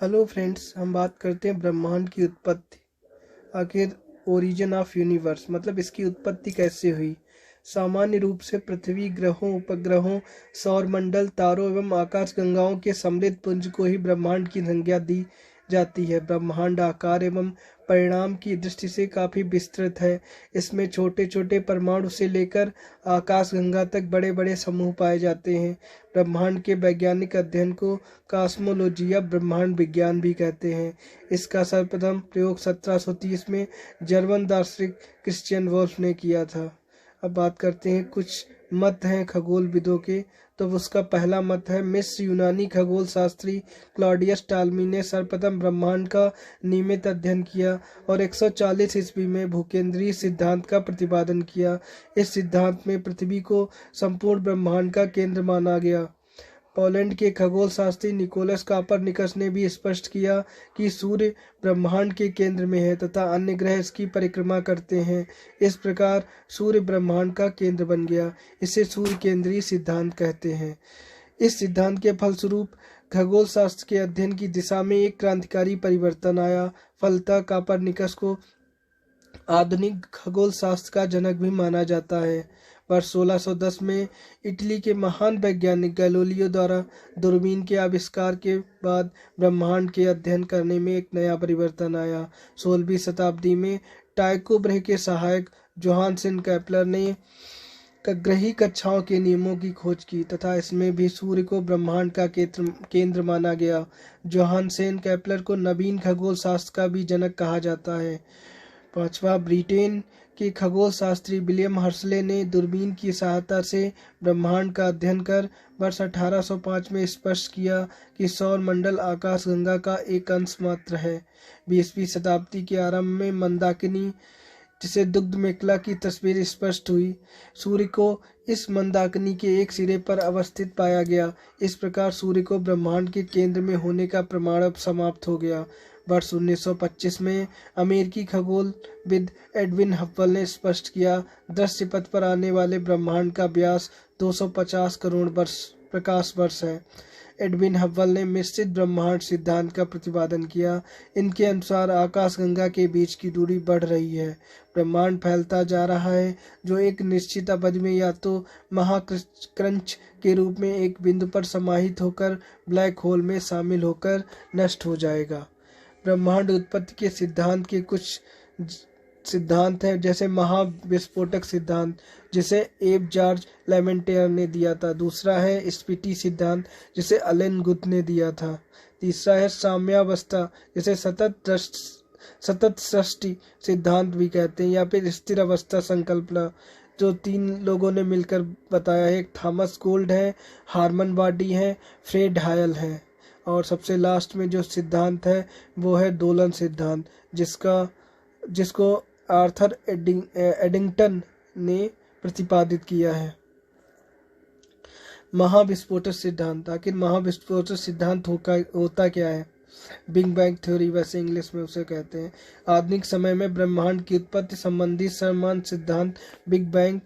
Hello friends, हम बात करते हैं ब्रह्मांड की उत्पत्ति। आखिर ओरिजिन ऑफ यूनिवर्स मतलब इसकी उत्पत्ति कैसे हुई। सामान्य रूप से पृथ्वी, ग्रहों, उपग्रहों, सौरमंडल, तारों एवं आकाशगंगाओं के समृद्ध पुंज को ही ब्रह्मांड की संज्ञा दी जाती है। ब्रह्मांड आकार एवं परिणाम की दृष्टि से काफी विस्तृत है। इसमें छोटे छोटे परमाणु से लेकर आकाशगंगा तक बड़े बड़े समूह पाए जाते हैं। ब्रह्मांड के वैज्ञानिक अध्ययन को कॉस्मोलॉजी या ब्रह्मांड विज्ञान भी कहते हैं। इसका सर्वप्रथम प्रयोग 1730 में जर्मन दार्शनिक क्रिश्चियन वोल्फ ने किया था। अब बात करते हैं, कुछ मत हैं खगोलविदों के। तो उसका पहला मत है, मिस्र यूनानी खगोल शास्त्री क्लॉडियस टालमी ने सर्वप्रथम ब्रह्मांड का नियमित अध्ययन किया और 140 ईस्वी में भूकेंद्रीय सिद्धांत का प्रतिपादन किया। इस सिद्धांत में पृथ्वी को संपूर्ण ब्रह्मांड का केंद्र माना गया। पोलैंड के खगोल शास्त्री निकोलस कापरनिकस ने भी स्पष्ट किया कि सूर्य ब्रह्मांड के केंद्र में है तथा अन्य ग्रह इसकी परिक्रमा करते हैं। इस प्रकार सूर्य ब्रह्मांड का केंद्र बन गया। इसे सूर्य केंद्रीय सिद्धांत कहते हैं। इस सिद्धांत के फलस्वरूप खगोल शास्त्र के अध्ययन की दिशा में एक क्रांतिकारी परिवर्तन आया। फलतः कापरनिकस को आधुनिक खगोल शास्त्र का जनक भी माना जाता है। वर्ष 1610 में इटली के महान वैज्ञानिक गैलीलियो द्वारा दूरबीन के आविष्कार के बाद ब्रह्मांड के अध्ययन करने में एक नया परिवर्तन आया। 16वीं शताब्दी में टाइको ब्रह के सहायक जोहानसन केपलर ने ग्रही कक्षाओं के नियमों की खोज की तथा इसमें भी सूर्य को ब्रह्मांड का केंद्र माना गया। जोहानसन केपलर को नवीन खगोल शास्त्र का भी जनक कहा जाता है। पांचवा, ब्रिटेन के खगोल शास्त्री विलियम हर्शले ने दूरबीन की सहायता से ब्रह्मांड का अध्ययन कर वर्ष 1805 में स्पष्ट किया कि सौरमंडल आकाशगंगा का एक अंश मात्र है। 20वीं शताब्दी के आरंभ में मंदाकिनी, जिसे दुग्ध मेखला की तस्वीर स्पष्ट हुई। सूर्य को इस मंदाकिनी के एक सिरे पर अवस्थित पाया गया। इस प्रकार सूर्य को ब्रह्मांड के केंद्र में होने का प्रमाण अब समाप्त हो गया। वर्ष 1925 में अमेरिकी खगोलविद एडविन हब्बल ने स्पष्ट किया, दृश्य पथ पर आने वाले ब्रह्मांड का व्यास 250 करोड़ प्रकाश वर्ष है। एडविन हब्बल ने मिश्रित ब्रह्मांड सिद्धांत का प्रतिपादन किया। इनके अनुसार आकाशगंगा के बीच की दूरी बढ़ रही है। ब्रह्मांड फैलता जा रहा है, जो एक निश्चित अवधि में या तो महाक्रंच के रूप में एक बिंदु पर समाहित होकर ब्लैक होल में शामिल होकर नष्ट हो जाएगा। ब्रह्मांड उत्पत्ति के सिद्धांत के कुछ सिद्धांत हैं, जैसे महाविस्फोटक सिद्धांत, जिसे एब जॉर्ज लेमेंटेयर ने दिया था। दूसरा है स्पीटी सिद्धांत, जिसे अलेन गुथ ने दिया था। तीसरा है साम्यावस्था, जिसे सतत सृष्टि सिद्धांत भी कहते हैं, या फिर स्थिर अवस्था संकल्पना, जो 3 लोगों ने मिलकर बताया है। एक थॉमस गोल्ड है, हार्मन बाडी है, फ्रेड हायल है। और सबसे लास्ट में जो सिद्धांत है वो है दोलन सिद्धांत, जिसको आर्थर एडिंगटन ने प्रतिपादित किया है। महाविस्फोटक सिद्धांत, आखिर महाविस्फोटक सिद्धांत होता क्या है? बिग बैंग थ्योरी वैसे इंग्लिश में उसे कहते हैं। आधुनिक समय में ब्रह्मांड की उत्पत्ति संबंधी सर्वमान्य सिद्धांत बिग बैंग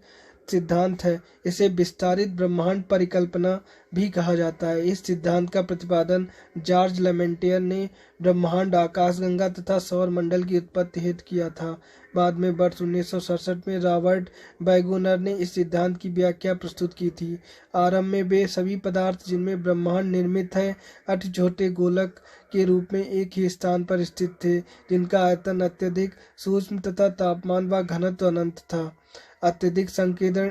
सिद्धांत है। इसे विस्तारित ब्रह्मांड परिकल्पना भी कहा जाता है। इस सिद्धांत का प्रतिपादन जॉर्ज लेमेंटेयर ने ब्रह्मांड, आकाशगंगा तथा सौरमंडल की उत्पत्ति हेतु किया था। बाद में वर्ष 1967 में रॉबर्ट बैगोनर ने इस सिद्धांत की व्याख्या प्रस्तुत की थी। आरंभ में वे सभी पदार्थ जिनमें ब्रह्मांड निर्मित है अति छोटे गोलक के रूप में एक ही स्थान पर स्थित थे, जिनका आयतन अत्यधिक सूक्ष्म तथा तापमान व घनत्व अनंत था। अत्यधिक संकेंद्रण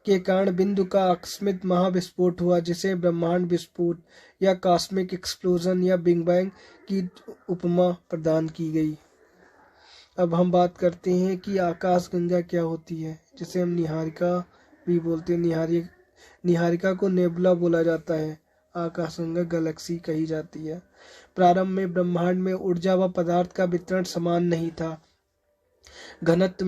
के कारण बिंदु का आकस्मिक महाविस्फोट हुआ, जिसे ब्रह्मांड विस्फोट या कॉस्मिक एक्सप्लोजन या बिग बैंग की उपमा प्रदान की गई। अब हम बात करते हैं कि आकाशगंगा क्या होती है, जिसे हम निहारिका भी बोलते हैं। निहारिका को नेबुला बोला जाता है। आकाशगंगा गैलेक्सी कही जाती है। प्रारंभ में ब्रह्मांड में ऊर्जा व पदार्थ का वितरण समान नहीं था। घनत्व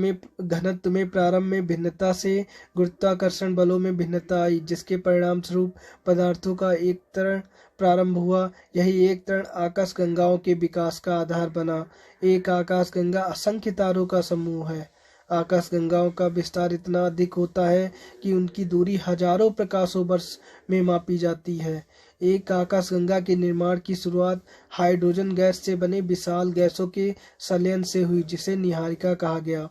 में प्रारंभ में भिन्नता से गुरुत्वाकर्षण बलों में भिन्नता आई, जिसके परिणाम स्वरूप पदार्थों का एक त्वरण प्रारंभ हुआ। यही एक त्वरण आकाशगंगाओं के विकास का आधार बना। एक आकाशगंगा असंख्य तारों का समूह है। आकाशगंगाओं का विस्तार इतना अधिक होता है कि उनकी दूरी हजारों प्रकाशों वर्ष में मापी जाती है। एक आकाशगंगा के निर्माण की शुरुआत हाइड्रोजन गैस से बने विशाल गैसों के संलयन से हुई, जिसे निहारिका कहा गया।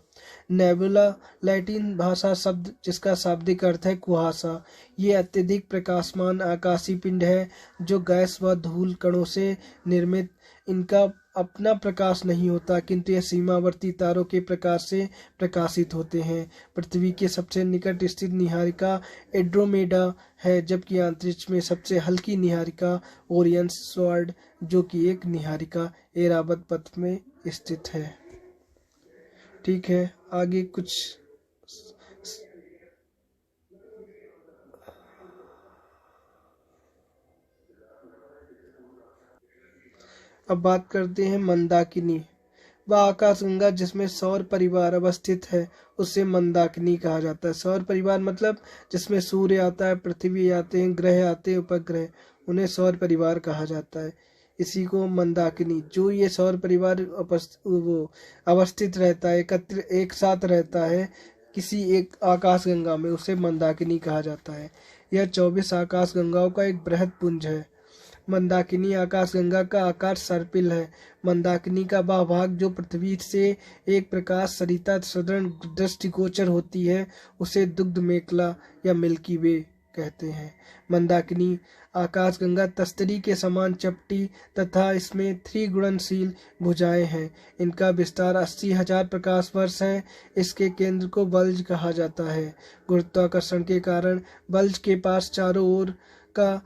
नेबुला लैटिन भाषा शब्द जिसका शाब्दिक अर्थ है कुहासा। ये अत्यधिक प्रकाशमान आकाशीय पिंड है जो गैस व धूल कणों से निर्मित। इनका अपना प्रकाश नहीं होता, किंतु ये सीमावर्ती तारों के प्रकाश से प्रकाशित होते हैं। पृथ्वी के सबसे निकट स्थित निहारिका एंड्रोमेडा है, जबकि अंतरिक्ष में सबसे हल्की निहारिका ओरियन स्वॉर्ड, जो कि एक निहारिका ऐरावत पथ में स्थित है। ठीक है, आगे कुछ अब बात करते हैं मंदाकिनी। वह आकाशगंगा जिसमें सौर परिवार अवस्थित है उसे मंदाकिनी कहा जाता है। सौर परिवार मतलब जिसमें सूर्य आता है, पृथ्वी आते हैं, ग्रह आते हैं, उपग्रह, उन्हें सौर परिवार कहा जाता है। इसी को मंदाकिनी, जो ये सौर परिवार वो अवस्थित रहता है, एकत्र एक साथ रहता है किसी एक आकाशगंगा में, उसे मंदाकिनी कहा जाता है। यह 24 आकाशगंगाओं का एक बृहद पुंज है। मंदाकिनी आकाशगंगा का आकार सर्पिल है। मंदाकिनी का वह भाग जो पृथ्वी से एक प्रकाश सरिता सदृढ़ दृष्टिगोचर होती है उसे दुग्ध मेखला या मिल्की वे कहते हैं। मंदाकिनी आकाशगंगा तस्तरी के समान चपटी तथा इसमें त्रिगुणनशील भुजाएं हैं। इनका विस्तार 80,000 प्रकाश वर्ष है। इसके केंद्र को बल्ज कहा जाता है। गुरुत्वाकर्षण के कारण बल्ज के पास चारों ओर का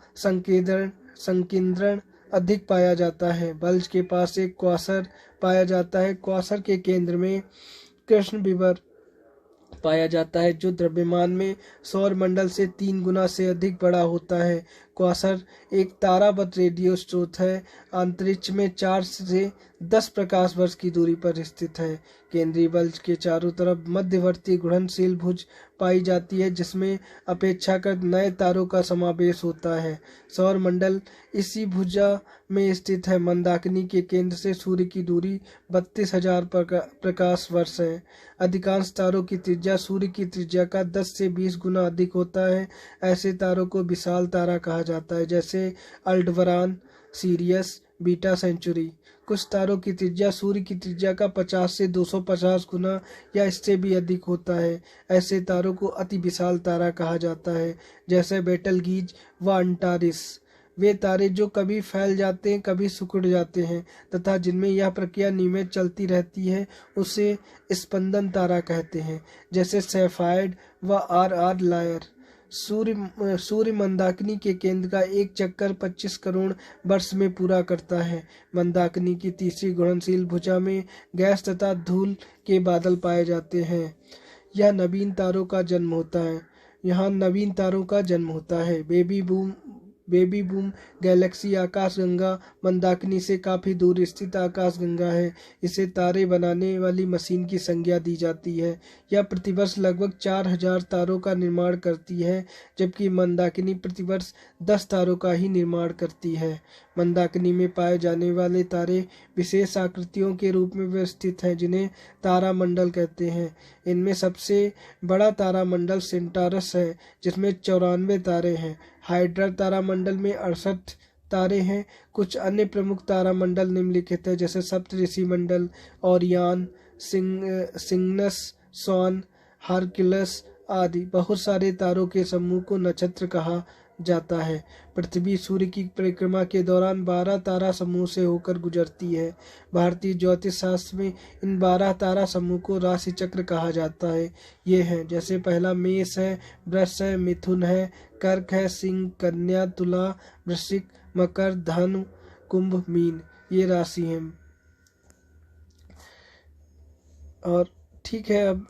संकेंद्रण अधिक पाया जाता है। बल्ज के पास एक क्वासर पाया जाता है। क्वासर के केंद्र में कृष्ण विवर पाया जाता है जो द्रव्यमान में सौर मंडल से 3 गुना से अधिक बड़ा होता है। क्वासर एक तारावत रेडियो स्रोत है। अंतरिक्ष में 4 से 10 प्रकाश वर्ष की दूरी पर स्थित है। केंद्रीय बल्ज के चारों तरफ मध्यवर्ती घुलनशील भुज पाई जाती है जिसमें अपेक्षाकृत नए तारों का समावेश होता है। सौर मंडल इसी भुजा में स्थित है। मंदाकिनी के केंद्र से सूर्य की दूरी 32,000 प्रकाश वर्ष है। अधिकांश तारों की त्रिज्या सूर्य की त्रिज्या का 10 से 20 गुना अधिक होता है। ऐसे तारों को विशाल तारा कहा जाता है, जैसे अल्डबरान, सीरियस, बीटा सेंचुरी। कुछ तारों की त्रिज्या सूर्य की त्रिज्या का 50 से 250 गुना या इससे भी अधिक होता है। ऐसे तारों को अति विशाल तारा कहा जाता है, जैसे बेटलगीज व अंटारिस। वे तारे जो कभी फैल जाते हैं, कभी सिकुड़ जाते हैं तथा जिनमें यह प्रक्रिया नियमित चलती रहती है उसे स्पंदन तारा कहते हैं, जैसे सेफाइड व आर लायर। सूर्य मंदाकिनी के केंद्र का एक चक्कर 25 करोड़ वर्ष में पूरा करता है। मंदाकिनी की तीसरी घुलनशील भुजा में गैस तथा धूल के बादल पाए जाते हैं। यहाँ नवीन तारों का जन्म होता है। बेबी बूम गैलेक्सी आकाशगंगा मंदाकिनी से काफी दूर स्थित आकाशगंगा है। इसे तारे बनाने वाली मशीन की संज्ञा दी जाती है। यह प्रतिवर्ष लगभग 4,000 तारों का निर्माण करती है, जबकि मंदाकिनी प्रतिवर्ष 10 तारों का ही निर्माण करती है। मंदाकिनी में पाए जाने वाले तारे विशेष आकृतियों के रूप में व्यवस्थित हैं, जिन्हें तारामंडल कहते हैं। इनमें सबसे बड़ा तारामंडल सेंटारस है, जिसमें 94 तारे हैं। हाइड्रा तारामंडल में 68 तारे हैं। कुछ अन्य प्रमुख तारामंडल निम्नलिखित है, जैसे सप्तऋषि मंडल, ओरियन, सिग्नस, सॉन, हरक्यूलस आदि। बहुत सारे तारों के समूह को नक्षत्र कहा जाता है। पृथ्वी सूर्य की परिक्रमा के दौरान 12 तारा समूह से होकर गुजरती है। भारतीय ज्योतिष शास्त्र में इन 12 तारा समूह को राशि चक्र कहा जाता है। ये हैं, जैसे पहला मेष है, वृष है, मिथुन है, कर्क है, सिंह, कन्या, तुला, वृश्चिक, मकर, धनु, कुंभ, मीन। ये राशि हैं। और ठीक है, अब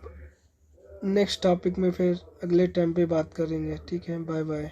नेक्स्ट टॉपिक में फिर अगले टाइम पे बात करेंगे। ठीक है, बाय बाय।